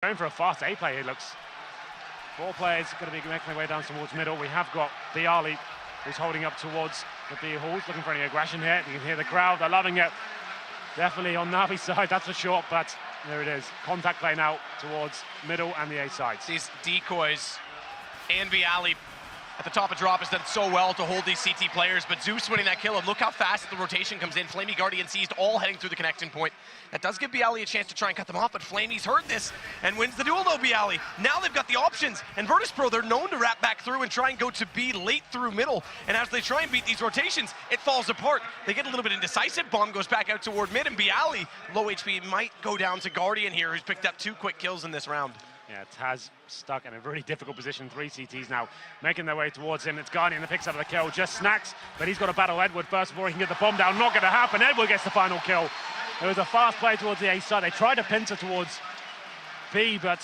Going for a fast A play, it looks. 4 players going to be making their way down towards middle. We have got Bialy, who's holding up towards the B halls, looking for any aggression here. You can hear the crowd, they're loving it. Definitely on Navi's side, that's for sure, but there it is. Contact play now towards middle and the A side. These decoys and Bialy at the top of drop has done so well to hold these CT players, but Zeus winning that kill, and look how fast the rotation comes in. Flamey, Guardian, Seized, all heading through the connection point. That does give Bialy a chance to try and cut them off, but Flamey's heard this and wins the duel though, Bialy. Now they've got the options, and Virtus.pro, they're known to wrap back through and try and go to B late through middle, and as they try and beat these rotations, it falls apart. They get a little bit indecisive, bomb goes back out toward mid, and Bialy, low HP, might go down to Guardian here, who's picked up 2 quick kills in this round. Yeah, Taz stuck in a really difficult position. 3 CTs now making their way towards him. It's Guardian that picks up the kill, just snacks, but he's got to battle Edward first before he can get the bomb down. Not going to happen. Edward gets the final kill. It was a fast play towards the A side. They tried to pincer towards B, but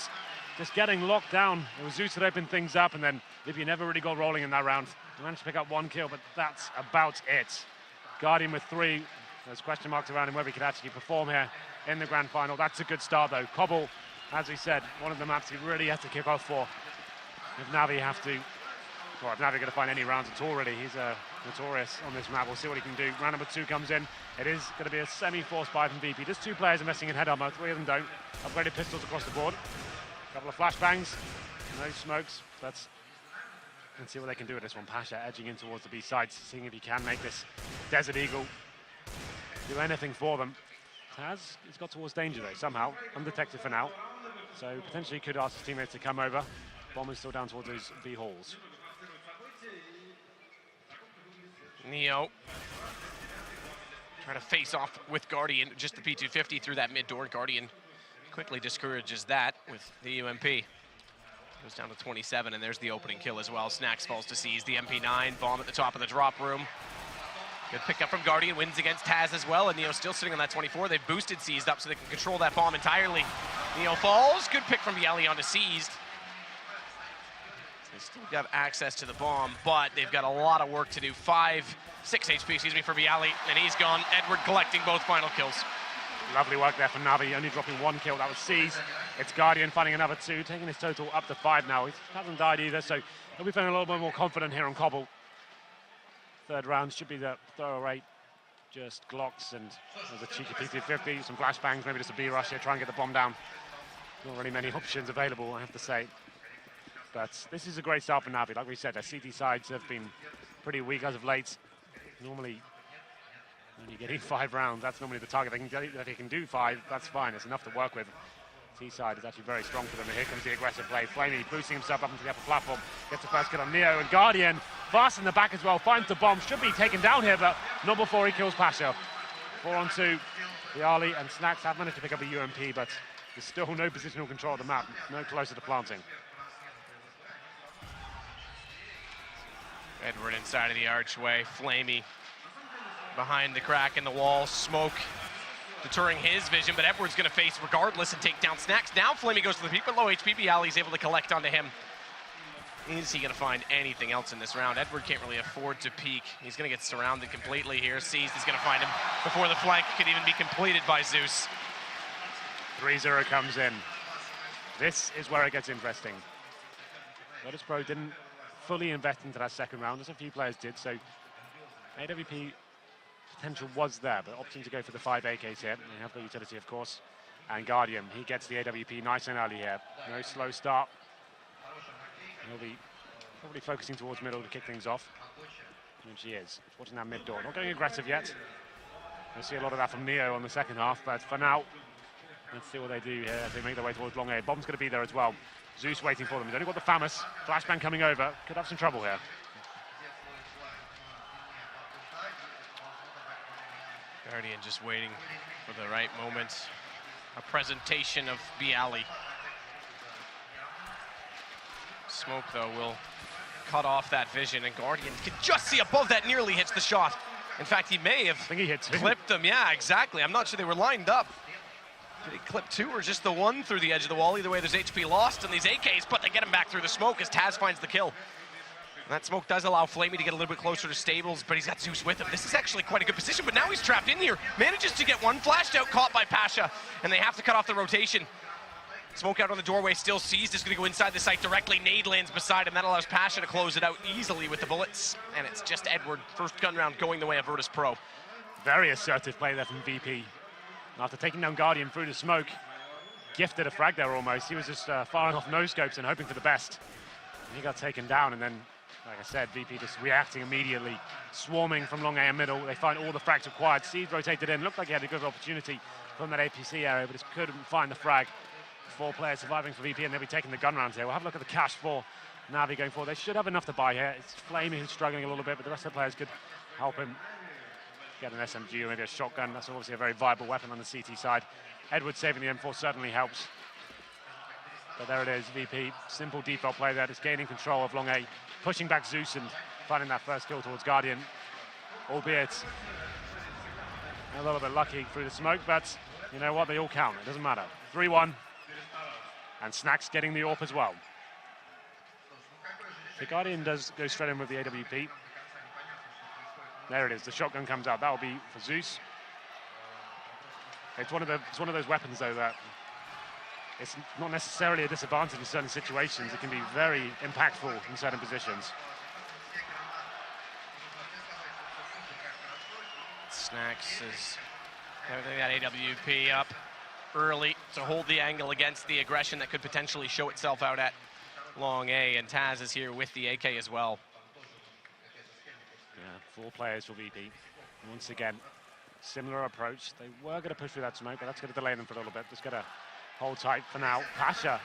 just getting locked down. It was Zeus that opened things up, and then Libya never really got rolling in that round. He managed to pick up 1 kill, but that's about it. Guardian with 3. There's question marks around him whether he could actually perform here in the grand final. That's a good start, though. Cobble, as we said, one of the maps he really has to kick off for. If Navi have to, or if Navi going to find any rounds at all, really, he's notorious on this map. We'll see what he can do. Round number 2 comes in. It is going to be a semi-forced buy from VP. Just 2 players investing in head armor, 3 of them don't. Upgraded pistols across the board. A couple of flashbangs, no smokes. Let's see what they can do with this one. Pasha edging in towards the B sides, seeing if he can make this Desert Eagle do anything for them. Taz, he's got towards danger though, somehow, undetected for now. So potentially could ask his teammates to come over. Bomb is still down towards those B halls. Neo trying to face off with Guardian, just the P250 through that mid door. Guardian quickly discourages that with the UMP. Goes down to 27, and there's the opening kill as well. Snacks falls to Seize, the MP9, bomb at the top of the drop room. Good pickup from Guardian, wins against Taz as well, and Neo still sitting on that 24. They've boosted Seized up so they can control that bomb entirely. Neo falls, good pick from Bialy onto Seized. They still got access to the bomb, but they've got a lot of work to do. 6 HP, excuse me, for Bialy, and he's gone. Edward collecting both final kills. Lovely work there from Navi, only dropping 1 kill, that was Seized. It's Guardian finding another 2, taking his total up to 5 now. He hasn't died either, so he'll be feeling a little bit more confident here on Cobble. 3rd round should be the throw rate, just Glocks and there's a cheeky P250, some flashbangs, maybe just a B rush here, try and get the bomb down. Not really many options available, I have to say. But this is a great start for Navi. Like we said, their CT sides have been pretty weak as of late. Normally, when you're getting 5 rounds, that's normally the target. They can do 5, that's fine, it's enough to work with. T side is actually very strong for them. And here comes the aggressive play. Flamey boosting himself up into the upper platform. Gets the first kill on Neo, and Guardian fast in the back as well. Finds the bomb. Should be taken down here, but not before he kills Pasha. 4 on 2. Bialy and Snacks have managed to pick up a UMP, but there's still no positional control of the map. No closer to planting. Edward inside of the archway. Flamey behind the crack in the wall. Smoke deterring his vision, but Edward's going to face regardless and take down Snacks. Now Flamey goes to the peak, but low HP. Bialy's able to collect onto him. Is he going to find anything else in this round? Edward can't really afford to peek. He's going to get surrounded completely here. Seized is going to find him before the flank could even be completed by Zeus. 3-0 comes in. This is where it gets interesting. Virtus.pro didn't fully invest into that 2nd round, as a few players did, so AWP potential was there, but opting to go for the 5 AKs here. They have the utility, of course. And Guardian, he gets the AWP nice and early here. No slow start. He'll be probably focusing towards middle to kick things off. And she is. Watching that mid door. Not going aggressive yet. We'll see a lot of that from Neo on the 2nd half, but for now, let's see what they do here as they make their way towards long A. Bomb's going to be there as well. Zeus waiting for them. He's only got the Famous. Flashbang coming over. Could have some trouble here. Guardian just waiting for the right moment. A presentation of Bialy. Smoke, though, will cut off that vision, and Guardian can just see above that, nearly hits the shot. In fact, he may have clipped them. Yeah, exactly. I'm not sure they were lined up. Did he clip 2 or just the 1 through the edge of the wall? Either way, there's HP lost on these AKs, but they get him back through the smoke as Taz finds the kill. And that smoke does allow Flamey to get a little bit closer to Stables, but he's got Zeus with him. This is actually quite a good position, but now he's trapped in here. Manages to get 1 flashed out, caught by Pasha, and they have to cut off the rotation. Smoke out on the doorway, still seized, is going to go inside the site directly. Nade lands beside him, that allows Pasha to close it out easily with the bullets. And it's just Edward, first gun round going the way of Virtus.pro. Very assertive play there from VP. After taking down Guardian through the smoke, gifted a frag there almost. He was just firing off no scopes and hoping for the best. And he got taken down, and then, like I said, VP just reacting immediately, swarming from long A and middle. They find all the frags required. Seed rotated in, looked like he had a good opportunity from that APC area, but just couldn't find the frag. 4 players surviving for VP, and they'll be taking the gun rounds here. We'll have a look at the cash for Navi going forward. They should have enough to buy here. It's Flamey who's struggling a little bit, but the rest of the players could help him get an SMG or maybe a shotgun. That's obviously a very viable weapon on the CT side. Edward saving the M4 certainly helps. But there it is, VP, simple default play there, just gaining control of long A, pushing back Zeus and finding that first kill towards Guardian, albeit a little bit lucky through the smoke, but you know what, they all count, it doesn't matter. 3-1, and Snacks getting the AWP as well. The Guardian does go straight in with the AWP. There it is, the shotgun comes out, that'll be for Zeus. It's one of those weapons though that it's not necessarily a disadvantage in certain situations. It can be very impactful in certain positions. Snacks is having that AWP up early to hold the angle against the aggression that could potentially show itself out at long A, and Taz is here with the AK as well. Yeah, 4 players for VP. Once again, similar approach. They were going to push through that smoke, but that's going to delay them for a little bit. Just got to hold tight for now. Pasha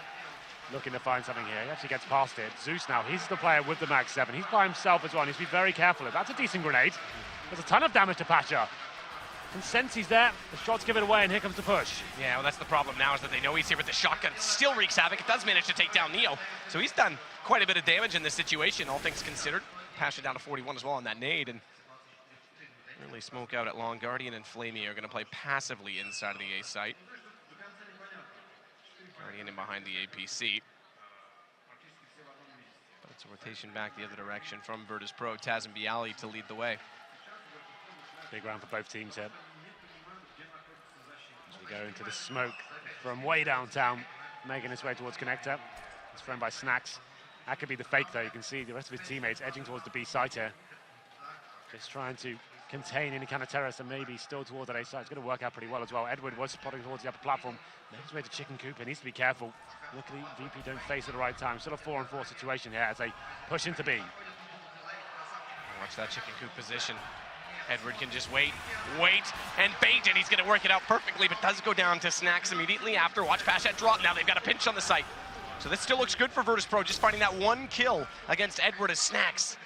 looking to find something here. He actually gets past it. Zeus now, he's the player with the Max 7. He's by himself as well. He needs to be very careful. That's a decent grenade. There's a ton of damage to Pasha. And since he's there, the shots give it away, and here comes the push. Yeah, well, that's the problem now, is that they know he's here with the shotgun. Still wreaks havoc. It does manage to take down Neo. So he's done quite a bit of damage in this situation, all things considered. Pasha down to 41 as well on that nade, and really smoke out at long. Guardian and Flamey are going to play passively inside of the A site. Guardian in behind the APC. But it's a rotation back the other direction from Virtus.pro. Taz and Bialy to lead the way. Big round for both teams here. As we go into the smoke from way downtown, making his way towards connector. It's thrown by Snacks. That could be the fake though. You can see the rest of his teammates edging towards the B site here. Just trying to contain any kind of terrorist, and maybe still towards that A site. It's going to work out pretty well as well. Edward was spotting towards the upper platform. Makes his way to Chicken Coop. He needs to be careful. Luckily, VP don't face at the right time. Still a 4-on-4 situation here as they push into B. Watch that Chicken Coop position. Edward can just wait, and bait, and he's going to work it out perfectly, but does go down to Snacks immediately after. Watch Pashat drop. Now they've got a pinch on the site. So this still looks good for Virtus.pro, just finding that 1 kill against Edward as Snacks.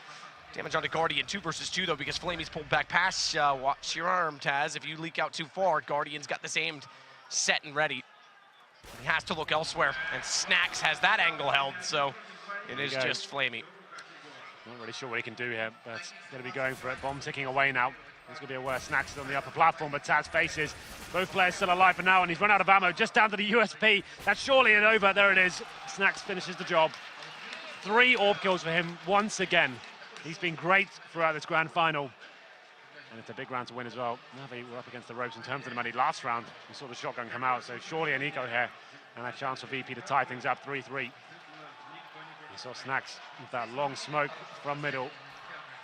Damage onto Guardian, 2 versus 2 though, because Flamey's pulled back past. Watch your arm, Taz. If you leak out too far, Guardian's got this aimed, set and ready. He has to look elsewhere, and Snacks has that angle held, so it is just Flamey. Not really sure what he can do here, but going to be going for it. Bomb ticking away now. It's going to be a worse. Snacks on the upper platform, but Taz faces both players still alive for now, and he's run out of ammo just down to the USP. That's surely it over. There it is. Snacks finishes the job. 3 AWP kills for him once again. He's been great throughout this grand final. And it's a big round to win as well. Navi were up against the ropes in terms of the money. Last round, we saw the shotgun come out, so surely an eco here. And a chance for VP to tie things up 3-3. You saw Snacks with that long smoke from middle,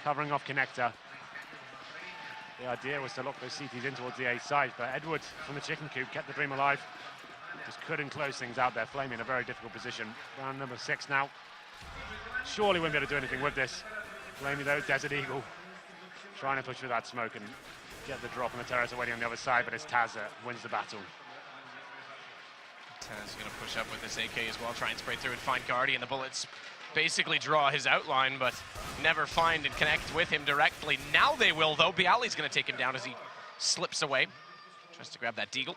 covering off connector. The idea was to lock those CTs in towards the A side, but Edward from the Chicken Coop kept the dream alive. Just couldn't close things out there. Flamey in a very difficult position. Round number 6 now. Surely won't be able to do anything with this. Flamey though, Desert Eagle, trying to push through that smoke and get the drop, and the terrorists are waiting on the other side, but it's Taz that wins the battle. Taz is going to push up with this AK as well, try and spray through and find Guardian. The bullets basically draw his outline, but never find and connect with him directly. Now they will, though. Bialy's going to take him down as he slips away. Tries to grab that deagle.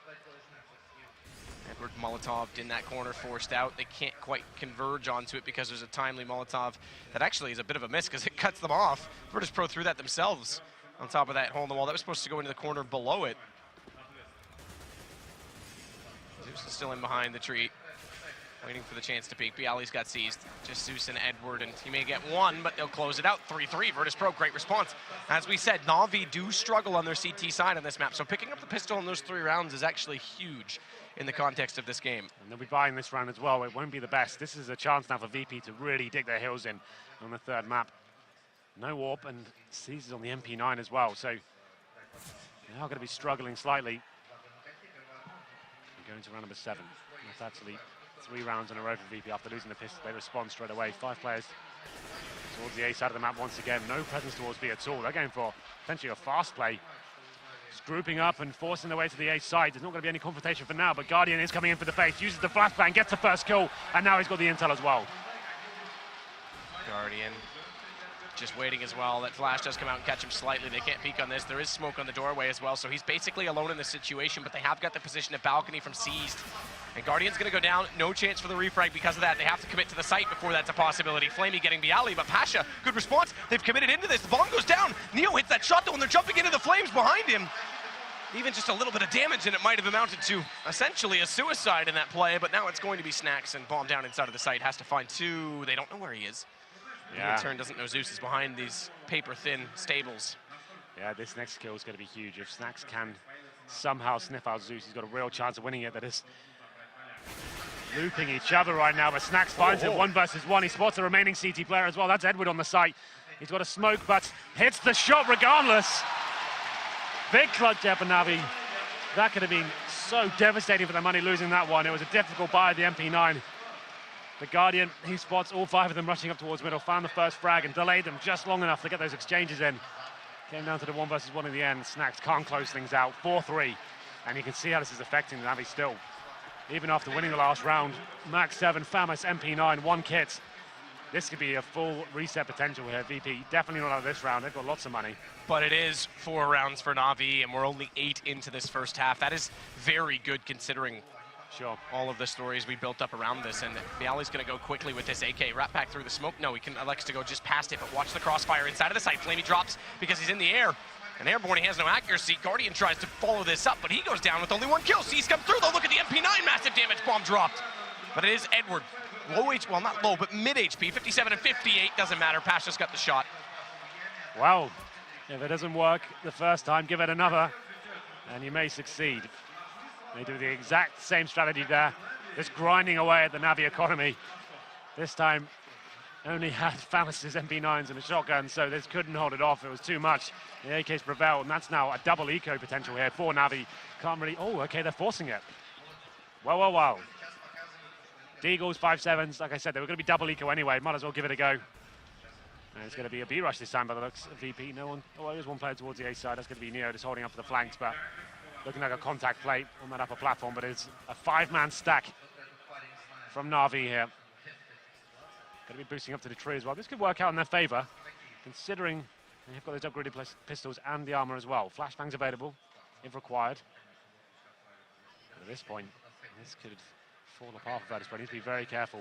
Edward Molotov in that corner, forced out. They can't quite converge onto it because there's a timely Molotov that actually is a bit of a miss because it cuts them off. Virtus.pro threw that themselves on top of that hole in the wall. That was supposed to go into the corner below it. Zeus is still in behind the tree. Waiting for the chance to peek. Bialy's got seized. Just Zeus and Edward, and he may get one, but they'll close it out. 3-3, Virtus.pro, great response. As we said, Na'Vi do struggle on their CT side on this map, so picking up the pistol in those 3 rounds is actually huge in the context of this game. And they'll be buying this round as well. It won't be the best. This is a chance now for VP to really dig their heels in on the 3rd map. No warp, and seizes on the MP9 as well, so they are going to be struggling slightly. Going to round number 7. That's actually 3 rounds in a row for VP after losing the pistol. They respond straight away. 5 players towards the A side of the map once again. No presence towards B at all. They're going for potentially a fast play. Just grouping up and forcing their way to the A side. There's not going to be any confrontation for now, but Guardian is coming in for the face. Uses the flashbang, gets the first kill, and now he's got the intel as well. Guardian just waiting as well. That flash does come out and catch him slightly. They can't peek on this. There is smoke on the doorway as well, so he's basically alone in this situation, but they have got the position at balcony from seized. And Guardian's going to go down. No chance for the refrag because of that. They have to commit to the site before that's a possibility. Flamey getting Bialy, but Pasha, good response. They've committed into this. The bomb goes down. Neo hits that shot, though, and they're jumping into the flames behind him. Even just a little bit of damage, and it might have amounted to essentially a suicide in that play, but now it's going to be Snacks, and bomb down inside of the site. Has to find 2. They don't know where he is. Yeah. In turn, doesn't know Zeus is behind these paper-thin stables. Yeah, this next kill is going to be huge. If Snacks can somehow sniff out Zeus, he's got a real chance of winning it. That is looping each other right now, but Snacks finds it 1 versus 1. He spots the remaining CT player as well. That's Edward on the site. He's got a smoke, but hits the shot regardless. Big clutch there for Na'Vi. That could have been so devastating for their money losing that one. It was a difficult buy at the MP9. The Guardian, he spots all 5 of them rushing up towards middle, found the first frag and delayed them just long enough to get those exchanges in. Came down to the 1 versus 1 in the end. Snacks can't close things out. 4-3. And you can see how this is affecting Na'Vi still. Even after winning the last round, Max 7, Famous, MP9, 1 kit. This could be a full reset potential here. VP definitely not out of this round. They've got lots of money. But it is 4 rounds for Na'Vi, and we're only 8 into this first half. That is very good considering all of the stories we built up around this. And Bialy's going to go quickly with this AK. Wrap back through the smoke. No, he elects to go just past it, but watch the crossfire inside of the site. Flamey drops because he's in the air. And airborne, he has no accuracy. Guardian tries to follow this up, but he goes down with only 1 kill. Seas come through, though. Look at the MP9, massive damage. Bomb dropped. But it is Edward. Low HP, well, not low, but mid HP. 57 and 58, doesn't matter. Pasha's got the shot. Well, if it doesn't work the first time, give it another, and you may succeed. They do the exact same strategy there, just grinding away at the Na'Vi economy. This time, only had Phalanx's MP9s and a shotgun, so this couldn't hold it off. It was too much. The AK's prevailed, and that's now a double eco potential here for Na'Vi. Can't really, oh, okay, they're forcing it. Well. Deagles, 5-7s. Like I said, they were going to be double eco anyway. Might as well give it a go. And it's going to be a B rush this time by the looks of VP. No one, oh, there's 1 player towards the A side. That's going to be Neo just holding up for the flanks, but looking like a contact plate on that upper platform. But it's a 5-man stack from Na'Vi here. Going to be boosting up to the tree as well. This could work out in their favor, considering they've got those upgraded pistols and the armor as well. Flashbangs available if required. But at this point, this could fall apart for Virtus, but need to be very careful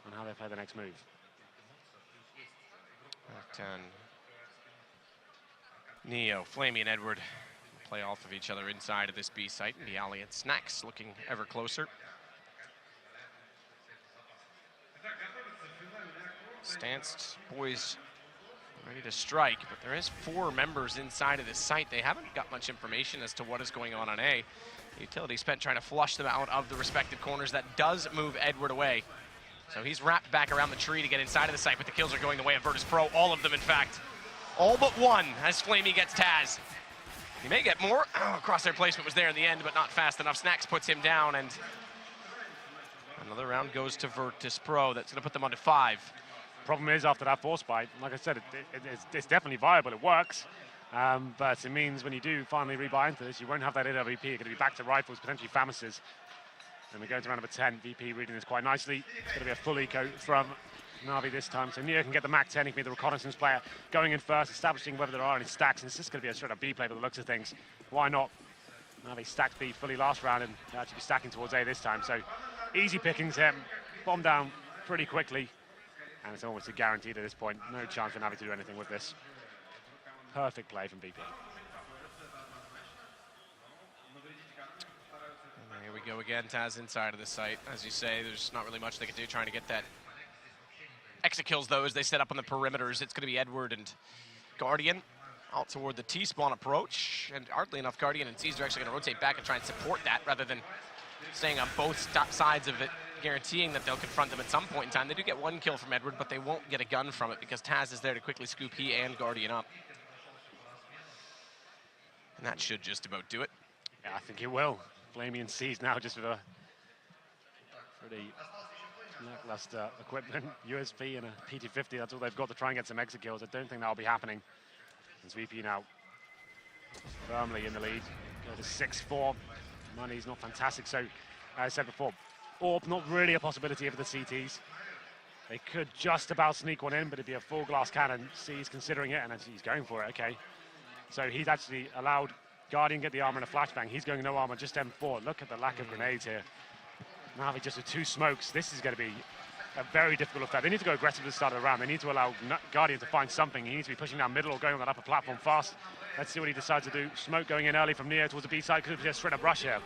on how they play the next move. Neo, Flamey, and Edward play off of each other inside of this B site. And Bialy and Snacks looking ever closer. Stanced boys ready to strike, but there is 4 members inside of this site. They haven't got much information as to what is going on A. Utility spent trying to flush them out of the respective corners. That does move Edward away. So he's wrapped back around the tree to get inside of the site, but the kills are going the way of Virtus.pro. All of them, in fact. All but 1 as Flamey gets Taz. He may get more. Oh, crosshair placement was there in the end, but not fast enough. Snacks puts him down, and another round goes to Virtus.pro. That's going to put them on to 5. Problem is, after that force bite, like I said, it's definitely viable. It works. But it means when you do finally rebuy into this, you won't have that AWP. You're going to be back to rifles, potentially Famises. And we go to round number 10. VP reading this quite nicely. It's going to be a full eco from Na'Vi this time. So Neo can get the Mac 10. He can be the reconnaissance player going in first, establishing whether there are any stacks. And it's just going to be a straight up B play by the looks of things. Why not? Na'Vi stacked B fully last round and they'll actually be stacking towards A this time. So easy pickings here. Bomb down pretty quickly. And it's almost a guarantee at this point. No chance for Na'Vi to do anything with this. Perfect play from BP. And here we we go again. Taz inside of the site. As you say, there's not really much they can do trying to get that exit kills, though, as they set up on the perimeters. It's going to be Edward and Guardian out toward the T-spawn approach. And oddly enough, Guardian and Caesar are actually going to rotate back and try and support that rather than staying on both sides of it, guaranteeing that they'll confront them at some point in time. They do get one kill from Edward, but they won't get a gun from it because Taz is there to quickly scoop he and Guardian up. And that should just about do it. Yeah, I think it will. Flamian sees now just with a pretty lackluster equipment, USP and a PT-50. That's all they've got to try and get some exit kills. I don't think that'll be happening. As VP now firmly in the lead. Go to 6-4. Money's not fantastic. So, as I said before, AWP not really a possibility for the CTs. They could just about sneak one in, but it'd be a full glass cannon. C's considering it, and he's going for it. Okay. So he's actually allowed Guardian get the armor and a flashbang. He's going no armor, just M4. Look at the lack of grenades here. Navi just with 2 smokes. This is going to be a very difficult affair. They need to go aggressive at the start of the round. They need to allow Guardian to find something. He needs to be pushing down middle or going on that upper platform fast. Let's see what he decides to do. Smoke going in early from Neo towards the B side. Could be a straight up rush here.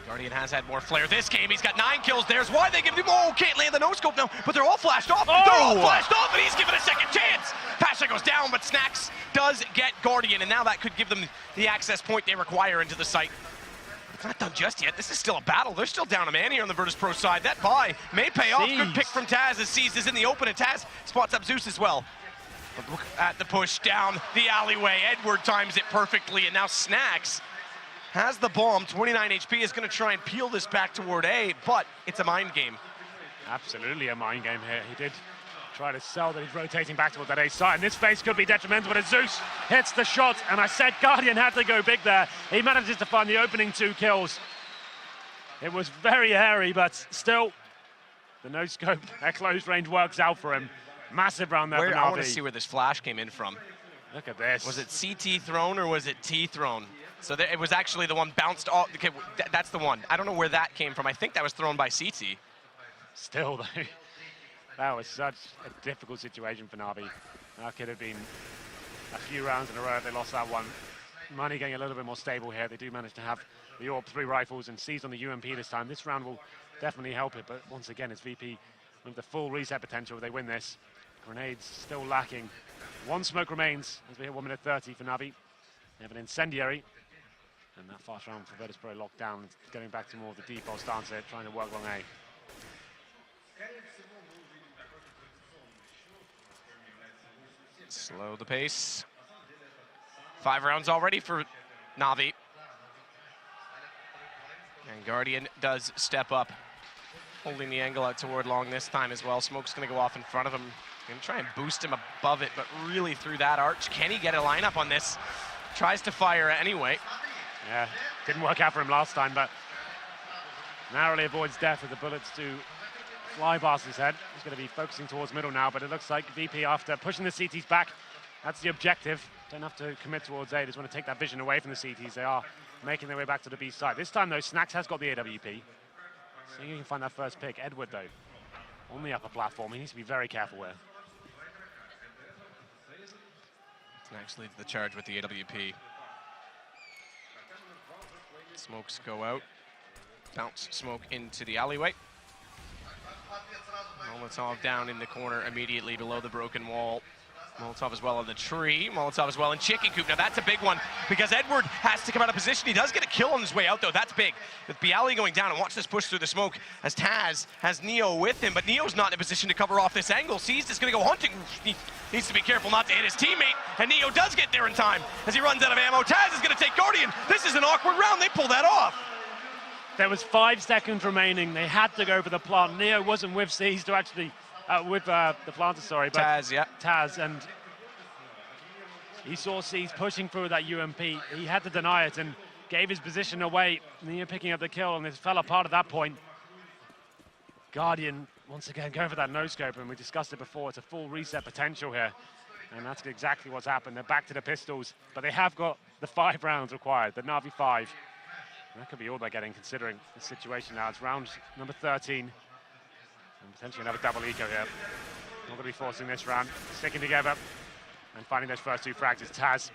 Guardian has had more flair this game. He's got 9 kills. There's why they give him. Oh, can't land the no-scope now, but they're all flashed off. Oh! They're all flashed off, and he's given a second chance. Pasha goes down, but Snacks does get Guardian, and now that could give them the access point they require into the site. It's not done just yet. This is still a battle. They're still down a man here on the Virtus.pro side. That buy may pay off. Good pick from Taz as C's is in the open, and Taz spots up Zeus as well. But look at the push down the alleyway. Edward times it perfectly, and now Snacks has the bomb. 29 HP, is going to try and peel this back toward A, but it's a mind game. Absolutely a mind game here. He did try to sell that he's rotating back toward that A side, and this phase could be detrimental, but as Zeus hits the shot, and I said Guardian had to go big there. He manages to find the opening 2 kills. It was very hairy, but still, the no-scope at close range works out for him. Massive round there for Navi. I want to see where this flash came in from. Look at this. Was it CT thrown or was it T thrown? So there, it was actually the one bounced off. Okay, that's the one. I don't know where that came from. I think that was thrown by CT. Still, though, that was such a difficult situation for Navi. That could have been a few rounds in a row if they lost that one. Money getting a little bit more stable here. They do manage to have the AWP 3 rifles and seized on the UMP this time. This round will definitely help it, but once again, it's VP with the full reset potential if they win this. Grenades still lacking. 1 smoke remains as we hit 1 minute 30 for Navi. They have an incendiary. And that fast round for Virtus.pro locked down, getting back to more of the default stance here, trying to work long A. Slow the pace. 5 rounds already for Navi. And Guardian does step up, holding the angle out toward long this time as well. Smoke's going to go off in front of him. Going to try and boost him above it, but really through that arch. Can he get a lineup on this? Tries to fire anyway. Yeah, didn't work out for him last time, but narrowly avoids death with the bullets to fly past his head. He's going to be focusing towards middle now, but it looks like VP, after pushing the CTs back, that's the objective. Don't have to commit towards A. They just want to take that vision away from the CTs. They are making their way back to the B side. This time, though, Snacks has got the AWP. So you can find that first pick. Edward, though, on the upper platform. He needs to be very careful with. Snacks leads the charge with the AWP. Smokes go out. Bounce smoke into the alleyway. Molotov down in the corner immediately below the broken wall. Molotov as well on the tree. Molotov as well in chicken coop. Now that's a big one because Edward has to come out of position. He does get a kill on his way out though. That's big. With Bialy going down, and watch this push through the smoke as Taz has Neo with him, but Neo's not in a position to cover off this angle. Seized is going to go hunting. He needs to be careful not to hit his teammate, and Neo does get there in time as he runs out of ammo. Taz is going to take Guardian. This is an awkward round. They pull that off. There was 5 seconds remaining. They had to go for the plant. Neo wasn't with Seized to actually, with the planter, sorry. But Taz, yeah. Taz, and he saw Seized pushing through that UMP. He had to deny it and gave his position away. Neo picking up the kill, and it fell apart at that point. Guardian, once again, going for that no-scope, and we discussed it before. It's a full reset potential here, and that's exactly what's happened. They're back to the pistols, but they have got the 5 rounds required, the Navi 5. That could be all they're getting, considering the situation now. It's round number 13. And potentially another double eco here. Not going to be forcing this round. Sticking together and finding those first 2 frags is Taz.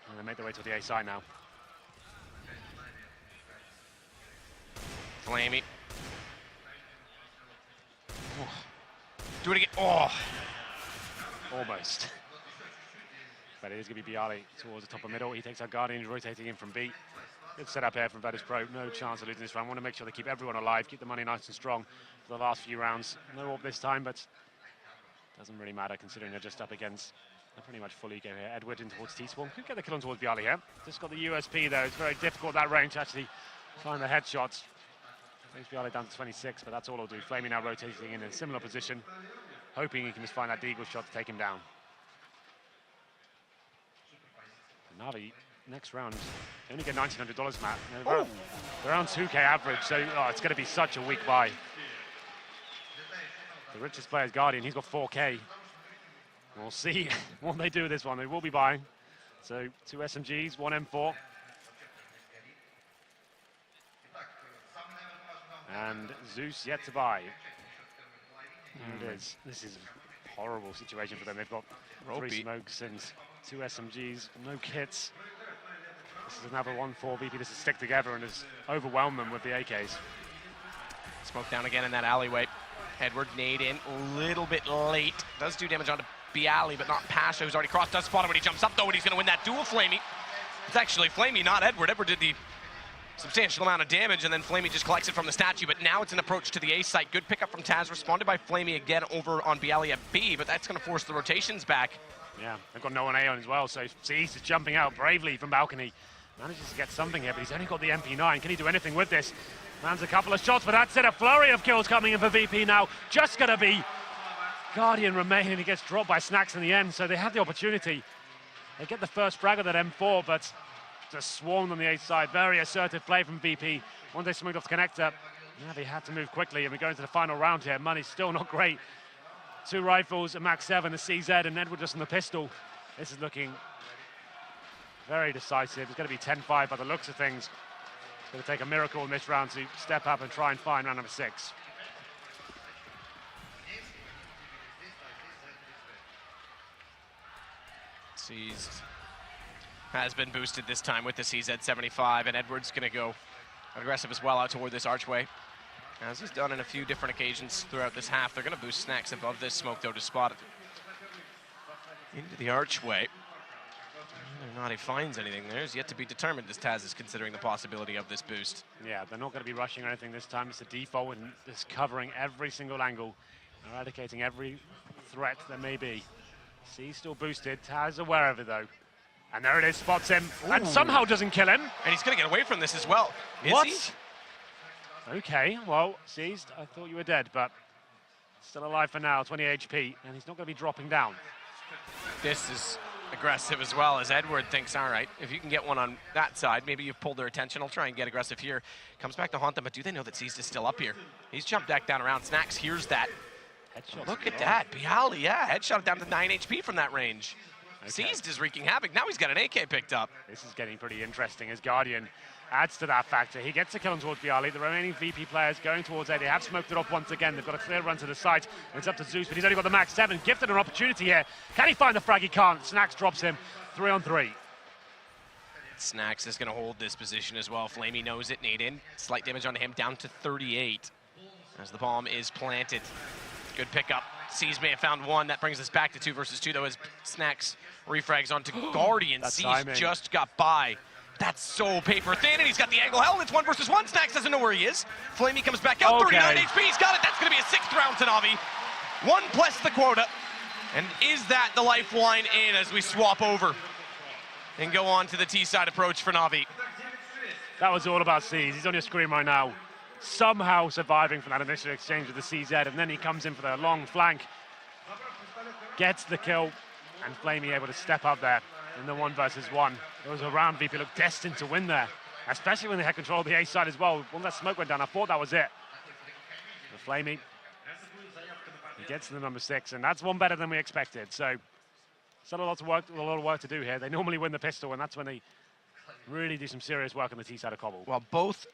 And they make their way to the A side now. Flamey. Oh. Do it again. Oh. Almost. But it is going to be Bialy towards the top of middle. He takes out Guardian, rotating in from B. Good setup here from Virtus.pro. No chance of losing this round. Want to make sure they keep everyone alive, keep the money nice and strong for the last few rounds. No AWP this time, but doesn't really matter considering they're just up against a pretty much full ego here. Edward in towards T-Swarm. Could get the kill on towards Bialy here. Just got the USP though. It's very difficult at that range to actually find the headshots. Brings Bialy down to 26, but that's all he'll do. Flamey now rotating in a similar position, hoping he can just find that deagle shot to take him down. Navi, next round, they only get $1,900, Matt. They're around 2K average, so it's going to be such a weak buy. The richest player is Guardian, he's got 4K. We'll see what they do with this one. They will be buying. So 2 SMGs, 1 M4. And Zeus yet to buy. And it is. This is a horrible situation for them. They've got 3 smokes and 2 SMGs, no kits. This is another 1-4 VP. This is stick together and has overwhelmed them with the AKs. Smoke down again in that alleyway. Edward nade in a little bit late. Does do damage onto Bialy, but not Pasha, who's already crossed. Does spot him when he jumps up, though, and he's going to win that duel. Flamey. It's actually Flamey, not Edward. Edward did the substantial amount of damage, and then Flamey just collects it from the statue, but now it's an approach to the A site. Good pickup from Taz, responded by Flamey again over on Bialy at B, but that's going to force the rotations back. Yeah, they've got no one A on as well, so Cease is jumping out bravely from balcony. Manages to get something here, but he's only got the MP9. Can he do anything with this? Lands a couple of shots, but that's it. A flurry of kills coming in for VP now. Just going to be Guardian remaining. He gets dropped by Snacks in the end, so they have the opportunity. They get the first frag of that M4, but just swarmed on the A side. Very assertive play from VP. Once they smoked off the connector, yeah, they had to move quickly, and we go into the final round here. Money's still not great. 2 rifles, a Max 7, a CZ, and Edward just on the pistol. This is looking very decisive. It's going to be 10-5 by the looks of things. It's going to take a miracle in this round to step up and try and find round number 6. Seized has been boosted this time with the CZ75, and Edward's going to go aggressive as well out toward this archway. As he's done in a few different occasions throughout this half, they're going to boost Snacks above this smoke, though, to spot it. Into the archway. Whether or not he finds anything there is yet to be determined, as Taz is considering the possibility of this boost. Yeah, they're not going to be rushing or anything this time. It's a default and just covering every single angle, eradicating every threat there may be. He's still boosted. Taz aware of it, though. And there it is, spots him, and somehow doesn't kill him. And he's going to get away from this as well. What? Is he? Okay, well, Seized, I thought you were dead, but still alive for now, 20 HP, and he's not going to be dropping down. This is aggressive as well, as Edward thinks, all right, if you can get one on that side, maybe you've pulled their attention, I'll try and get aggressive here. Comes back to haunt them, but do they know that Seized is still up here? He's jumped back down around. Snacks hears that. Headshot. Look at that, Bialy, yeah, headshot down to 9 HP from that range. Okay. Seized is wreaking havoc. Now he's got an AK picked up. This is getting pretty interesting as Guardian adds to that factor. He gets a kill on towards Bialy. The remaining VP players going towards A. They have smoked it off once again. They've got a clear run to the side. And it's up to Zeus, but he's only got the Max 7. Gifted an opportunity here. Can he find the frag? He can't. Snacks drops him. 3-on-3. Snacks is going to hold this position as well. Flamey knows it. Nade in. Slight damage on him, down to 38. As the bomb is planted. Good pickup. Seized may have found one. That brings us back to 2 versus 2, though, as Snacks refrags onto Guardian. Seized just got by. That's so paper thin, and he's got the angle. Hell, it's 1 versus 1. Snacks doesn't know where he is. Flamey comes back out, 39 HP. He's got it. That's going to be a 6th round to Navi. 1 plus the quota. And is that the lifeline in as we swap over and go on to the T-side approach for Navi? That was all about Seized. He's on your screen right now. Somehow surviving from that initial exchange with the CZ, and then he comes in for the long flank. Gets the kill, and Flamey able to step up there in the 1 versus 1. It was a round VP looked destined to win there, especially when they had control of the A side as well. When that smoke went down, I thought that was it. But Flamey, he gets to the number 6, and that's one better than we expected. So, still a lot of work to do here. They normally win the pistol, and that's when they really do some serious work on the T side of Cobble. Well, both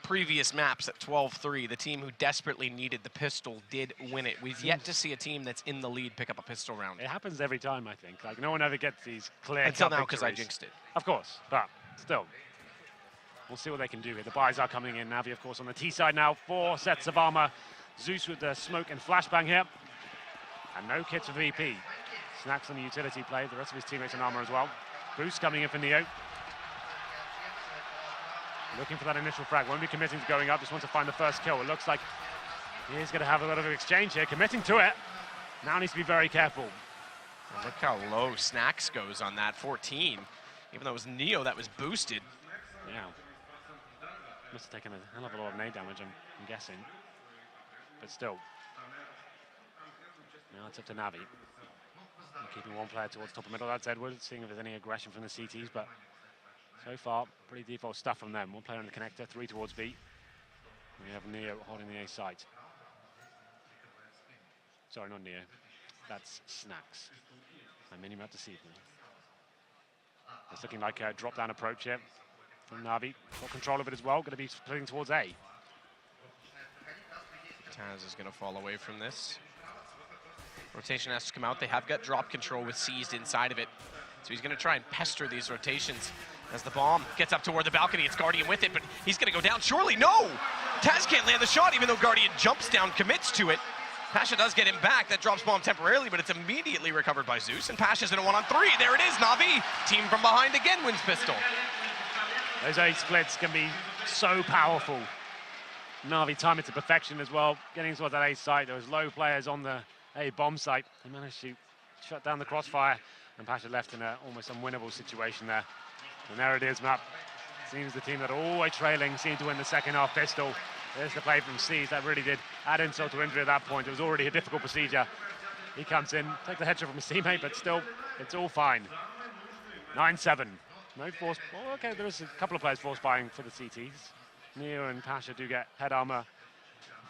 previous maps at 12-3, the team who desperately needed the pistol did win it. We've yet to see a team that's in the lead pick up a pistol round. It happens every time, I think. Like, no one ever gets these clear until now, because I jinxed it. Of course, but still. We'll see what they can do here. The buys are coming in. Navi, of course, on the T side now. 4 sets of armor. Zeus with the smoke and flashbang here. And no kits for VP. Snacks on the utility play. The rest of his teammates on armor as well. Boost coming in for Neo. Looking for that initial frag. Won't be committing to going up. Just wants to find the first kill. It looks like he's going to have a lot of exchange here. Committing to it. Now needs to be very careful. Look how low Snacks goes on that 14. Even though it was Neo that was boosted. Yeah. Must have taken a hell of a lot of nade damage, I'm guessing. But still. Now it's up to Navi. Keeping one player towards top of middle. That's Edward, seeing if there's any aggression from the CTs, but so far, pretty default stuff from them. One player on the connector, 3 towards B. And we have Neo holding the A site. Sorry, not Neo. That's Snacks. My mini-map deceived me. It's looking like a drop-down approach here from Navi. Got control of it as well. Going to be splitting towards A. Taz is going to fall away from this. Rotation has to come out. They have got drop control with Seized inside of it. So he's going to try and pester these rotations as the bomb gets up toward the balcony. It's Guardian with it, but he's going to go down. Surely, no! Taz can't land the shot, even though Guardian jumps down, commits to it. Pasha does get him back. That drops bomb temporarily, but it's immediately recovered by Zeus, and Pasha's in a 1-on-3. There it is, Navi. Team from behind again wins pistol. Those A splits can be so powerful. Navi time it to perfection as well. Getting towards that A site, there was low players on the A bomb site. They managed to shut down the crossfire, and Pasha left in an almost unwinnable situation there. And there it is, map. Seems the team that are always trailing seem to win the second half pistol. There's the play from Seas. That really did add insult to injury at that point. It was already a difficult procedure. He comes in, takes the headshot from his teammate, but still, it's all fine. 9-7. No force. Oh, okay, there is a couple of players force buying for the CTs. Neo and Pasha do get head armor,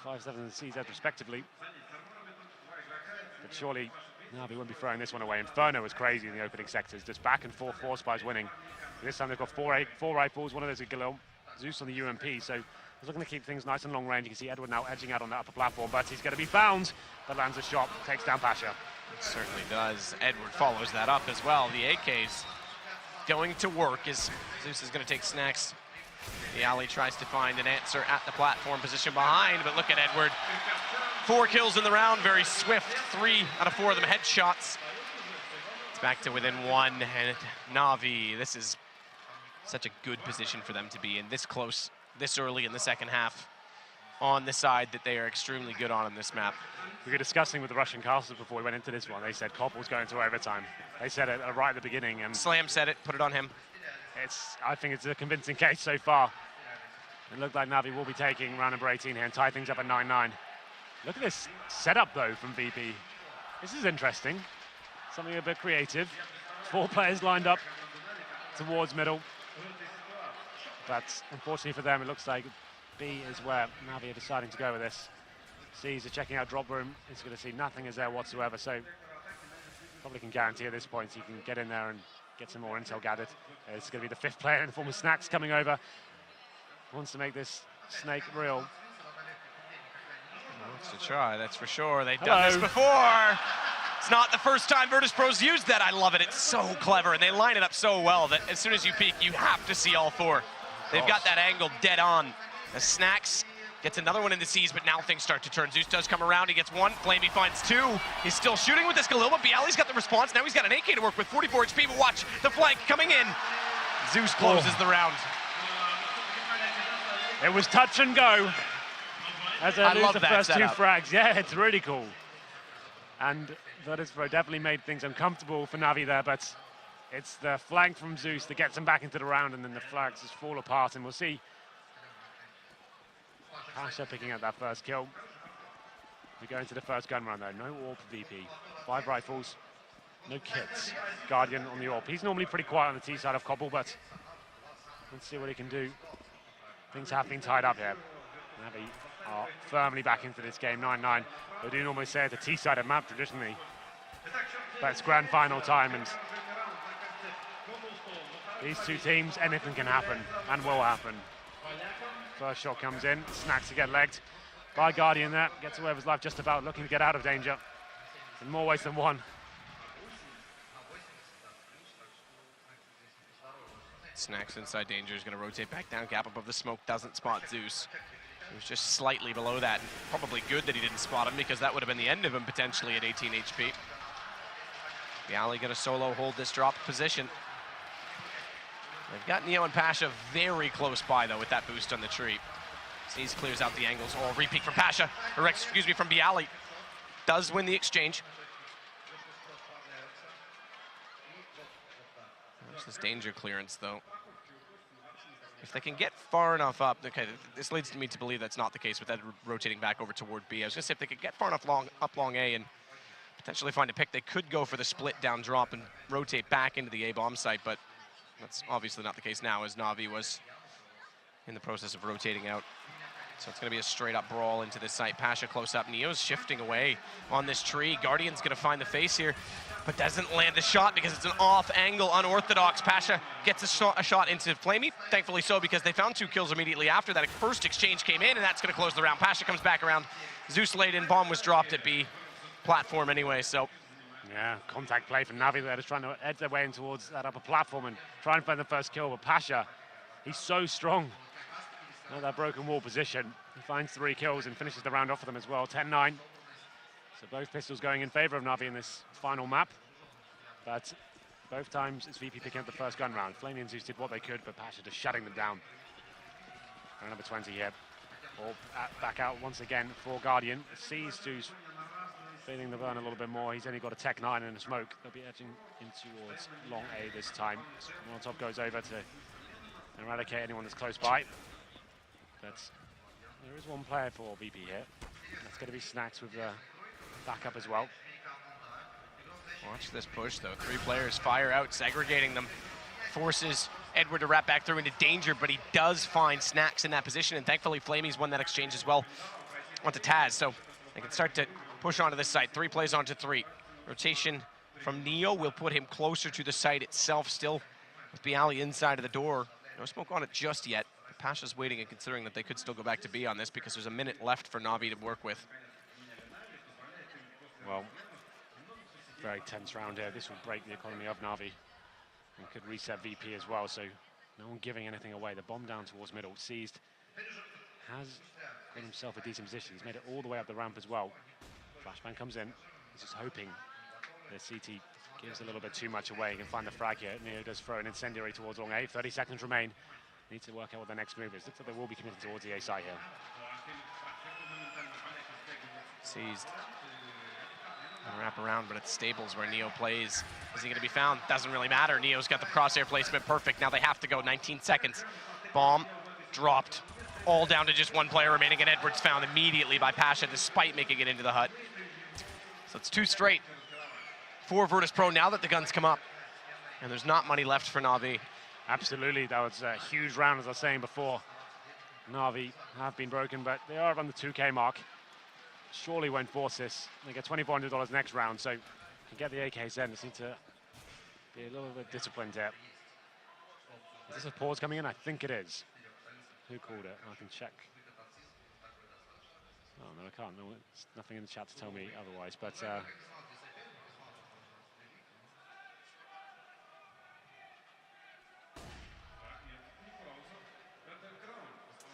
5-7 and CZ respectively. But surely Navi won't be throwing this one away. Inferno was crazy in the opening sectors, just back and forth force buys winning. This time they've got four rifles, one of those is Galil, Zeus on the UMP, so he's looking to keep things nice and long range. You can see Edward now edging out on that upper platform, but he's going to be found. But lands a shot, takes down Pasha. It certainly does. Edward follows that up as well. The AK's going to work as Zeus is going to take Snacks. The alley tries to find an answer at the platform position behind, but look at Edward. 4 kills in the round, very swift. 3 out of 4 of them headshots. It's back to within 1, and Navi, this is such a good position for them to be in, this close, this early in the second half, on the side that they are extremely good on this map. We were discussing with the Russian casters before we went into this one. They said Koppel's going to overtime. They said it right at the beginning, and Slam said it, put it on him. I think it's a convincing case so far. It looked like Navi will be taking round number 18 here and tie things up at 9-9. Look at this setup though from VP. This is interesting. Something a bit creative. 4 players lined up towards middle. But unfortunately for them, it looks like B is where Navi are deciding to go with this. C's are checking out drop room. He's going to see nothing is there whatsoever. So probably can guarantee at this point he can get in there and get some more intel gathered. It's going to be the 5th player in the form of Snacks coming over. Wants to make this snake real. Wants to try, that's for sure. They've done this before. It's not the first time Virtus.pro's used that. I love it. It's so clever, and they line it up so well that as soon as you peek, you have to see all 4. They've got that angle dead on. The Snacks gets another one in the C's, but now things start to turn. Zeus does come around. He gets 1. Flamey finds 2. He's still shooting with this Galil, but Bialy's got the response. Now he's got an AK to work with, 44 HP, but watch the flank coming in. Zeus closes the round. It was touch and go. As they lose the first 2 frags. Yeah, it's really cool. And Virtus.pro definitely made things uncomfortable for Navi there, but it's the flank from Zeus that gets him back into the round, and then the flags just fall apart, and we'll see Pasha picking up that first kill. We go into the first gun round though. No AWP for VP. 5 rifles, no kits. Guardian on the AWP. He's normally pretty quiet on the T side of Koppel, but let's see what he can do. Things have been tied up here. Navi are firmly back into this game, 9-9. They do normally say it's a T-sided map traditionally, but it's grand final time, and these 2 teams, anything can happen and will happen. First shot comes in, Snacks to get legged by Guardian there, gets away with his life just about, looking to get out of danger in more ways than one. Snacks inside danger, is going to rotate back down. Gap above the smoke, doesn't spot Zeus. He was just slightly below that. Probably good that he didn't spot him, because that would have been the end of him potentially at 18 HP. Bialy going to solo hold this drop position. They've got Neo and Pasha very close by, though, with that boost on the tree. Sneeze clears out the angles. Oh, repeat from Pasha, or excuse me, from Bialy. Does win the exchange. Watch this danger clearance, though. If they can get far enough up, okay, this leads me to believe that's not the case with that rotating back over toward B. I was gonna say if they could get far enough up long A and potentially find a pick, they could go for the split down drop and rotate back into the A bomb site, but that's obviously not the case now, as Na'Vi was in the process of rotating out. So it's going to be a straight-up brawl into this site. Pasha close up. Neo's shifting away on this tree. Guardian's going to find the face here, but doesn't land the shot because it's an off-angle, unorthodox. Pasha gets a shot into Flamey. Thankfully so, because they found 2 kills immediately after that. First exchange came in, and that's going to close the round. Pasha comes back around. Zeus laid in. Bomb was dropped at B platform anyway, so... Yeah, contact play from Na'Vi. They're just trying to edge their way in towards that upper platform and try and find the first kill, but Pasha, he's so strong. At that broken wall position, he finds 3 kills and finishes the round off for them as well. 10-9. So both pistols going in favor of Na'Vi in this final map. But both times it's VP picking up the first gun round. Flamey and Zeus did what they could, but Pasha just shutting them down. And number 20 here. All back out once again for Guardian. Sees Zeus feeling the burn a little bit more. He's only got a Tech 9 and a smoke. They'll be edging in towards long A this time. Molotov goes over to eradicate anyone that's close by. But there is one player for VP here. That's going to be Snacks with the backup as well. Watch this push, though. 3 players fire out, segregating them. Forces Edward to wrap back through into danger, but he does find Snacks in that position, and thankfully Flamey's won that exchange as well onto Taz, so they can start to push onto this site. 3 plays onto 3. Rotation from Neo will put him closer to the site itself, still with Bialy inside of the door. No smoke on it just yet. Pasha's waiting and considering that they could still go back to B on this, because there's a minute left for Na'Vi to work with. Well, very tense round here. This will break the economy of Na'Vi and could reset VP as well, so no one giving anything away. The bomb down towards middle, seized, has got himself a decent position. He's made it all the way up the ramp as well. Flashbang comes in. He's just hoping the CT gives a little bit too much away. He can find the frag here. Neo does throw an incendiary towards long A. 30 seconds remain. Need to work out what the next move is. Looks like they will be committed towards the A side here. Seized. Wrap around, but it's stables where Neo plays. Is he going to be found? Doesn't really matter. Neo's got the crosshair placement perfect. Now they have to go. 19 seconds. Bomb dropped. All down to just 1 player remaining, and Edwards found immediately by Pasha, despite making it into the hut. So it's 2 straight for Virtus.pro now that the guns come up. And there's not money left for Na'Vi. Absolutely, that was a huge round, as I was saying before. Na'Vi have been broken, but they are around the 2K mark. Surely won't force this. They get $2,400 next round, so can get the AKs in. Just need to be a little bit disciplined here. Is this a pause coming in? I think it is. Who called it? I can check. Oh, no, I can't. No, there's nothing in the chat to tell me otherwise, but...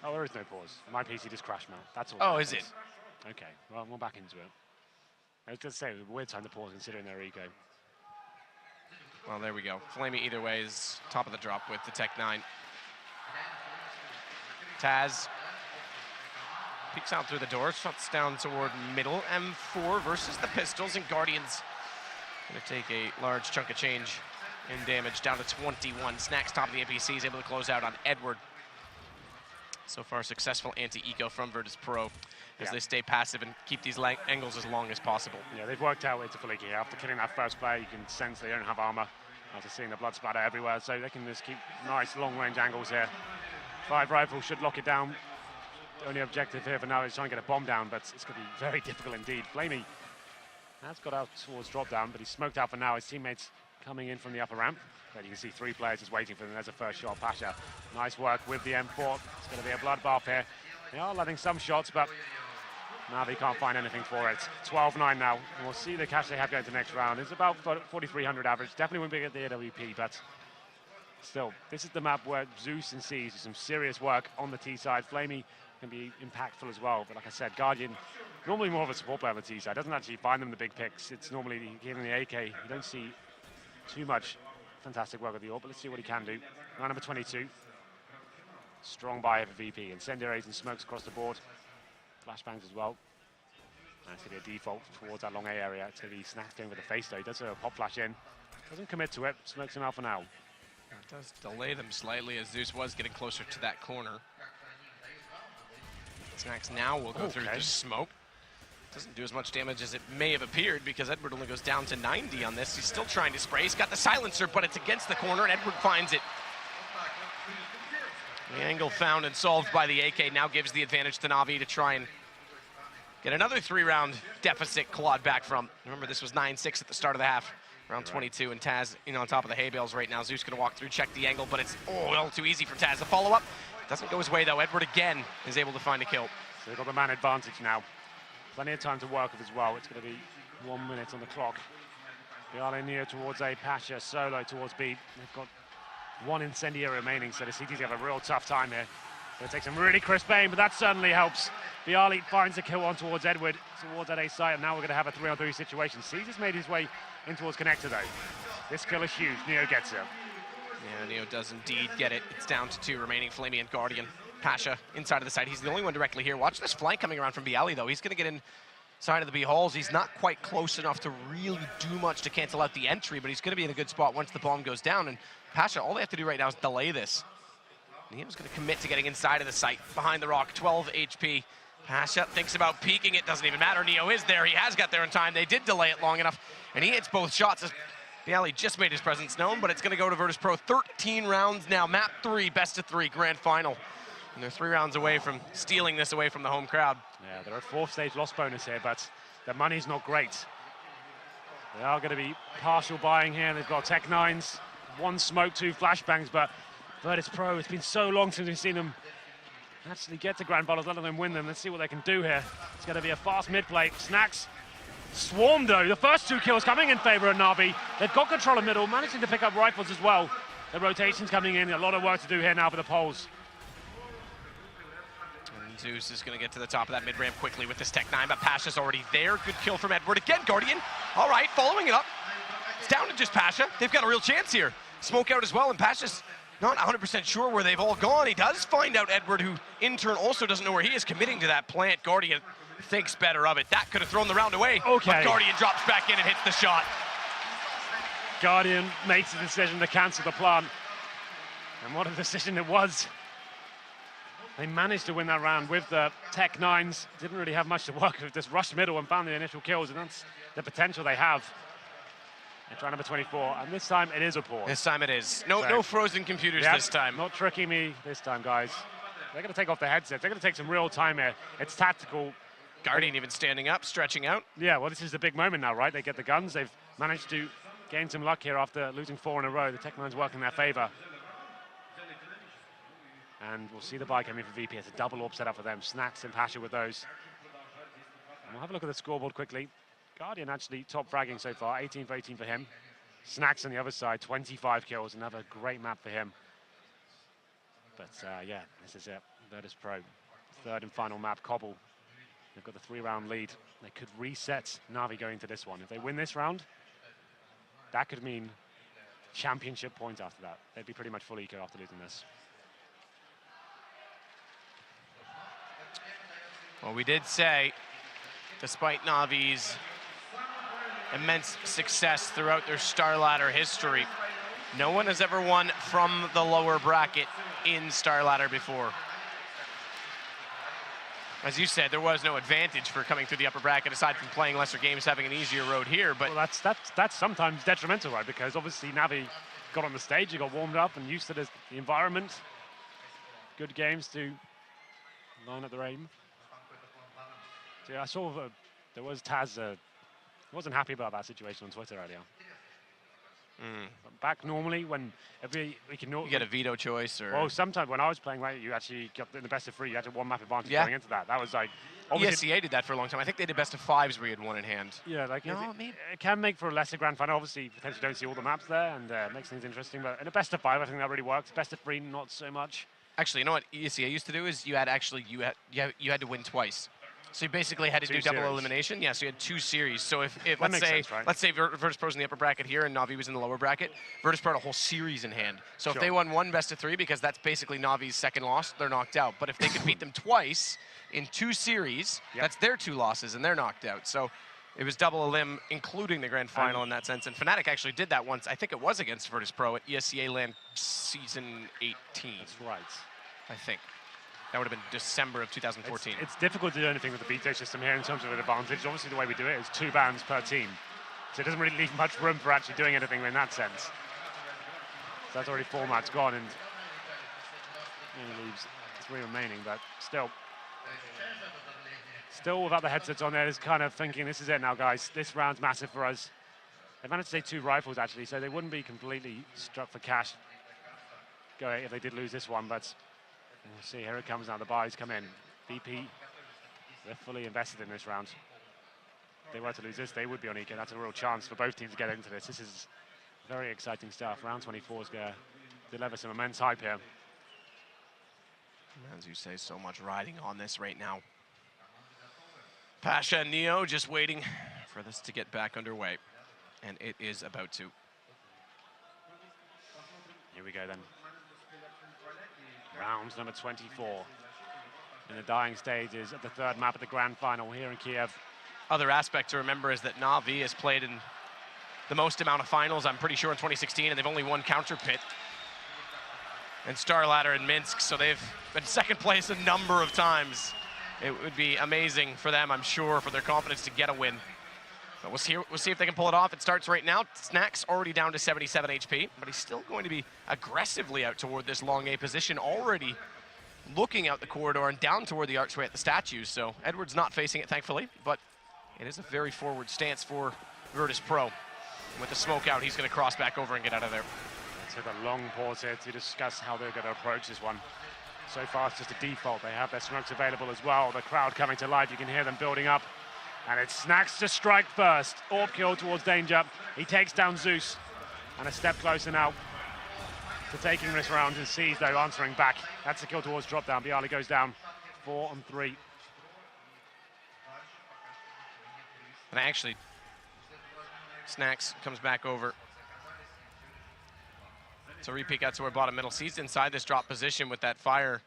Oh, there is no pause. My PC just crashed, man. That's all. Oh, is it? Okay, well, we're back into it. I was going to say, it was a weird time to pause considering their ego. Well, there we go. Flamey either way is top of the drop with the Tech 9. Taz peeks out through the door, shuts down toward middle. M4 versus the pistols, and Guardians going to take a large chunk of change in damage, down to 21. Snacks top of the NPC is able to close out on Edward. So far, successful anti-eco from Virtus.pro as they stay passive and keep these angles as long as possible. Yeah, they've worked out with Faliki here. After killing that first player, you can sense they don't have armor after seeing the blood splatter everywhere, so they can just keep nice long-range angles here. 5 rifles should lock it down. The only objective here for now is trying to get a bomb down, but it's going to be very difficult indeed. Flamey has got out towards drop down, but he's smoked out for now. His teammates coming in from the upper ramp. But you can see 3 players just waiting for them. There's a first shot. Pasha, nice work with the M4. It's going to be a bloodbath here. They are letting some shots, but Na'Vi can't find anything for it. 12-9 now. And we'll see the cash they have going to the next round. It's about 4,300 average. Definitely won't be at the AWP, but Still, this is the map where Zeus and Seas do some serious work on the T side. Flamey can be impactful as well, but like I said, Guardian, normally more of a support player on the T side, doesn't actually find them the big picks. It's normally giving the AK. You don't see too much fantastic work with the AWP, but let's see what he can do. Round number 22. Strong buy for VP. Incendiaries and smokes across the board. Flashbangs as well. And it's going to be a default towards that long A area. It's going to be Snack going with the face though. He does a pop flash in. Doesn't commit to it. Smokes him out for now. It does delay them slightly as Zeus was getting closer to that corner. Snacks now will go through the smoke. Doesn't do as much damage as it may have appeared because Edward only goes down to 90 on this. He's still trying to spray. He's got the silencer, but it's against the corner, and Edward finds it. The angle found and solved by the AK now gives the advantage to Na'Vi to try and get another 3-round deficit clawed back from. Remember, this was 9-6 at the start of the half. Round 22, and Taz on top of the hay bales right now. Zeus going to walk through, check the angle, but it's all too easy for Taz. The follow-up doesn't go his way, though. Edward again is able to find a kill. So they've got the man advantage now. Plenty of time to work with as well. It's going to be 1 minute on the clock. BO3 near towards A, Pasha, solo towards B. They've got one incendiary remaining, so the CTs have a real tough time here. Going to take some really crisp aim, but that certainly helps. BO3 finds a kill on towards Edward, towards that A site, and now we're going to have a 3-on-3 situation. Caesar's made his way in towards Connector, though. This kill is huge. Neo gets it. Yeah, Neo does indeed get it. It's down to 2 remaining, Flamey and Guardian. Pasha inside of the site. He's the only one directly here. Watch this flank coming around from BO3, though. He's going to get inside of the B halls. He's not quite close enough to really do much to cancel out the entry, but he's going to be in a good spot once the bomb goes down. And Pasha, all they have to do right now is delay this. Neo's going to commit to getting inside of the site. Behind the rock, 12 HP. Pasha thinks about peeking. It doesn't even matter. Neo is there. He has got there in time. They did delay it long enough, and he hits both shots as BO3 just made his presence known, but it's going to go to Virtus.pro. 13 rounds now. Map 3, best of 3, grand final. And they're 3 rounds away from stealing this away from the home crowd. Yeah, they're at 4th stage loss bonus here, but the money's not great. They are going to be partial buying here. They've got Tech 9s, 1 smoke, 2 flashbangs, but Virtus.pro, it's been so long since we've seen them actually get to grand finals, let alone win them. Let's see what they can do here. It's going to be a fast mid play. Snacks swarm though. The first 2 kills coming in favor of Na'Vi. They've got control of middle, managing to pick up rifles as well. The rotation's coming in. A lot of work to do here now for the Poles. Zeus is going to get to the top of that mid-ramp quickly with this Tech 9, but Pasha's already there. Good kill from Edward. Again, Guardian. All right, following it up. It's down to just Pasha. They've got a real chance here. Smoke out as well, and Pasha's not 100% sure where they've all gone. He does find out Edward, who in turn also doesn't know where he is, committing to that plant. Guardian thinks better of it. That could have thrown the round away. Okay. But Guardian drops back in and hits the shot. Guardian makes the decision to cancel the plant. And what a decision it was. They managed to win that round with the Tech 9s. Didn't really have much to work with, just rushed middle and found the initial kills, and that's the potential they have. It's round number 24, and this time it is a pause. This time it is. No frozen computers this time. Not tricking me this time, guys. They're going to take off the headsets. They're going to take some real time here. It's tactical. Guardian even standing up, stretching out. Yeah, well, this is the big moment now, right? They get the guns. They've managed to gain some luck here after losing 4 in a row. The Tech 9s work in their favor. And we'll see the buy coming for VP. It's a double AWP set up for them. Snacks and Pasha with those. And we'll have a look at the scoreboard quickly. Guardian actually top fragging so far, 18 for 18 for him. Snacks on the other side, 25 kills. Another great map for him. But yeah, this is it. Virtus.pro, 3rd and final map, Cobble. They've got the 3-round lead. They could reset Na'Vi going to this one. If they win this round, that could mean championship points after that. They'd be pretty much full eco after losing this. Well, we did say, despite Na'Vi's immense success throughout their StarLadder history, no one has ever won from the lower bracket in StarLadder before. As you said, there was no advantage for coming through the upper bracket aside from playing lesser games, having an easier road here. But well, that's sometimes detrimental, right? Because obviously Na'Vi got on the stage, they got warmed up and used to the environment. Good games to line up their aim. So yeah, I saw there was Taz wasn't happy about that situation on Twitter earlier. Back normally when we can... You get a veto choice or... Well, sometimes when I was playing, right, you actually got in the best of 3, you had a 1 map advantage Yeah. going into that. That was like... ESCA did that for a long time. I think they did best of 5s where you had 1 in hand. Yeah, like No, it can make for a lesser grand final. Obviously, potentially don't see all the maps there and makes things interesting. But in a best of 5, I think that really works. Best of 3, not so much. Actually, you know what ESCA used to do is you had to win twice. So you basically had to do double elimination. Yeah, so you had 2 series. So if let's say Virtus.pro's in the upper bracket here and Na'Vi was in the lower bracket, Virtus.pro had a whole series in hand. So if they won 1 best of 3, because that's basically Na'Vi's second loss, they're knocked out. But if they could beat them twice in 2 series, that's their 2 losses and they're knocked out. So it was double elim, including the grand final in that sense. And Fnatic actually did that once. I think it was against Virtus.pro at ESCA LAN season 18. That's right. I think. That would have been December of 2014. It's difficult to do anything with the BO3 system here in terms of an advantage. Obviously, the way we do it is 2 bans per team. So it doesn't really leave much room for actually doing anything in that sense. So that's already 4 mats gone, and it leaves 3 remaining, but still without the headsets on there, is kind of thinking, this is it now, guys. This round's massive for us. They managed to take 2 rifles, actually, so they wouldn't be completely struck for cash if they did lose this one, but we'll see. Here it comes now. The buys come in. BP, they're fully invested in this round. If they were to lose this, they would be on EK. That's a real chance for both teams to get into this. This is very exciting stuff. Round 24 is going to deliver some immense hype here. As you say, so much riding on this right now. Pasha and Neo just waiting for this to get back underway. And it is about to. Here we go then. Round number 24 in the dying stages of the 3rd map of the grand final here in Kiev. Other aspect to remember is that Na'Vi has played in the most amount of finals, I'm pretty sure, in 2016, and they've only won Counter Pit and StarLadder in Minsk, so they've been 2nd place a number of times. It would be amazing for them, I'm sure, for their confidence to get a win. But we'll see if they can pull it off. It starts right now. Snack's already down to 77 HP, but he's still going to be aggressively out toward this long A position, already looking out the corridor and down toward the archway at the statues. So Edward's not facing it, thankfully, but it is a very forward stance for Virtus.pro. With the smoke out, he's going to cross back over and get out of there. Took a long pause here to discuss how they're going to approach this one. So far, it's just a default. They have their smokes available as well. The crowd coming to life. You can hear them building up. And it's Snacks to strike first. Orb kill towards Danger. He takes down Zeus. And a step closer now to taking this round. And sees, though, answering back. That's the kill towards drop down. Bialy goes down 4 on 3. And actually, Snacks comes back over. So repeat out to where bottom middle. Sees inside this drop position with that fire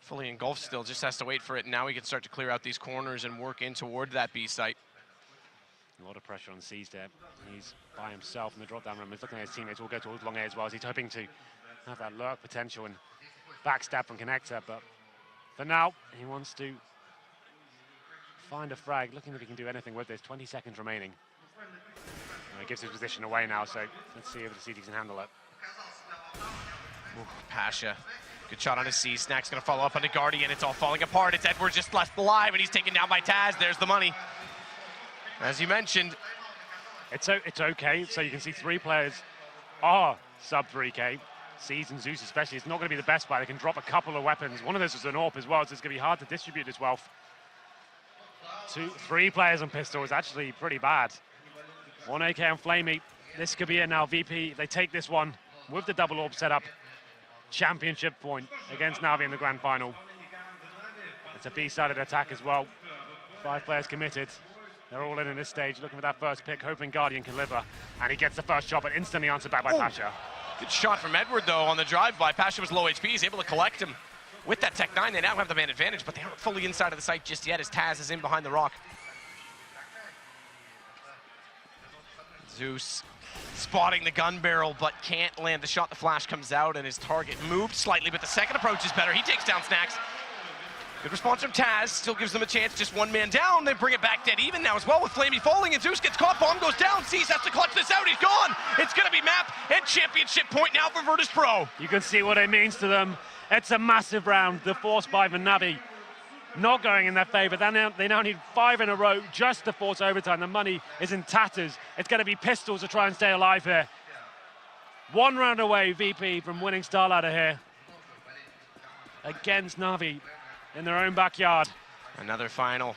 fully engulfed still, just has to wait for it. And now he can start to clear out these corners and work in toward that B site. A lot of pressure on Seas there. He's by himself in the drop down room. He's looking at his teammates all go towards long A as well, as he's hoping to have that lurk potential and backstab from Connector. But for now, he wants to find a frag, looking if he can do anything with this. 20 seconds remaining. He gives his position away now, so let's see if the CT can handle it. Ooh, Pasha. Good shot on his C. Snack's going to follow up on the Guardian. It's all falling apart. It's Edward just left alive, and he's taken down by Taz. There's the money. As you mentioned. It's okay. So you can see 3 players are sub 3K. Seas and Zeus especially. It's not going to be the best buy. They can drop a couple of weapons. One of those is an AWP as well, so it's going to be hard to distribute this wealth. 3 players on pistol is actually pretty bad. 1 AK on Flamey. This could be it now. VP, if they take this one with the double AWP setup, championship point against Na'Vi in the grand final. It's a B-sided attack as well. 5 players committed. They're all in this stage, looking for that first pick, hoping Guardian can deliver. And he gets the first shot, but instantly answered back by Pasha. Good shot from Edward, though, on the drive-by. Pasha was low HP. He's able to collect him. With that Tech 9, they now have the man advantage, but they aren't fully inside of the site just yet as Taz is in behind the rock. Zeus spotting the gun barrel, but can't land the shot. The flash comes out, and his target moved slightly, but the second approach is better. He takes down Snacks. Good response from Taz. Still gives them a chance. Just 1 man down. They bring it back dead even now as well with Flamey falling, and Zeus gets caught. Bomb goes down. Seas has to clutch this out. He's gone. It's going to be map and championship point now for Virtus.pro. You can see what it means to them. It's a massive round. The force by Na'Vi not going in their favor. They now need 5 in a row just to force overtime. The money is in tatters. It's going to be pistols to try and stay alive here. 1 round away, VP, from winning StarLadder here against Na'Vi in their own backyard. Another final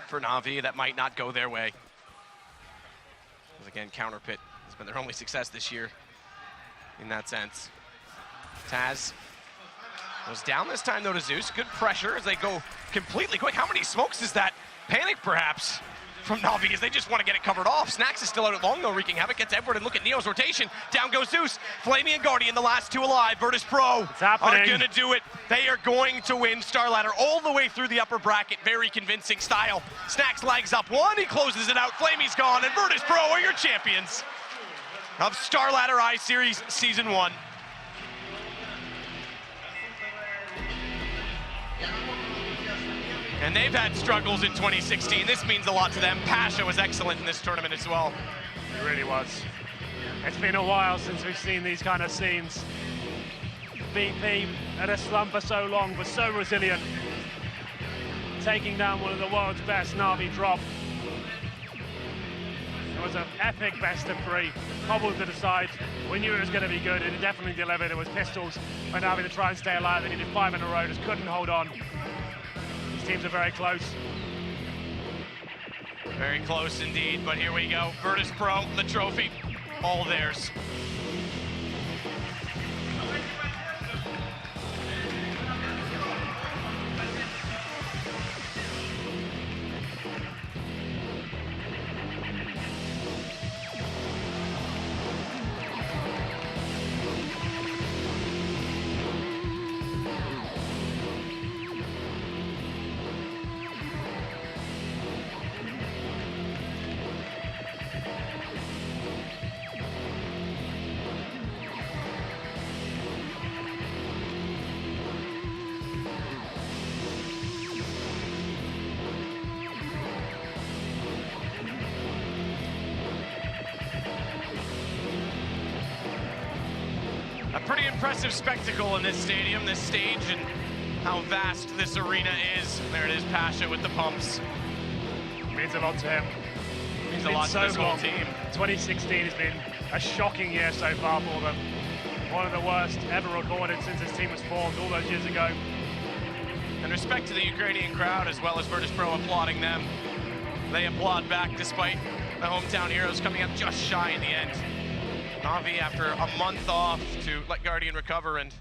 for Na'Vi that might not go their way. Because again, Counterpit has been their only success this year in that sense. Taz goes down this time though to Zeus. Good pressure as they go completely quick. How many smokes is that? Panic perhaps from Na'Vi as they just want to get it covered off. Snacks is still out at long though, wreaking havoc. Gets Edward and look at Neo's rotation. Down goes Zeus. Flamey and Guardian, the last two alive. Virtus.pro are gonna do it. They are going to win StarLadder all the way through the upper bracket. Very convincing style. Snacks legs up one, he closes it out. Flamey's gone, and Virtus.pro are your champions of StarLadder I-Series Season 1. And they've had struggles in 2016. This means a lot to them. Pasha was excellent in this tournament as well. It really was. It's been a while since we've seen these kind of scenes. VP at a slump for so long, but so resilient. Taking down one of the world's best, Na'Vi drop. It was an epic best of 3, hobbled to the side. We knew it was going to be good, and it definitely delivered. It was pistols by Na'Vi to try and stay alive. They needed 5 in a row, just couldn't hold on. These teams are very close. Very close indeed, but here we go. Virtus.pro, the trophy, all theirs. A pretty impressive spectacle in this stadium, this stage, and how vast this arena is. There it is, Pasha with the pumps. Means a lot to him. Means a lot to this whole team. 2016 has been a shocking year so far for them. One of the worst ever recorded since this team was formed all those years ago. And respect to the Ukrainian crowd as well as Virtus.pro applauding them. They applaud back despite the hometown heroes coming up just shy in the end. Na'Vi, after a month off to let Guardian recover and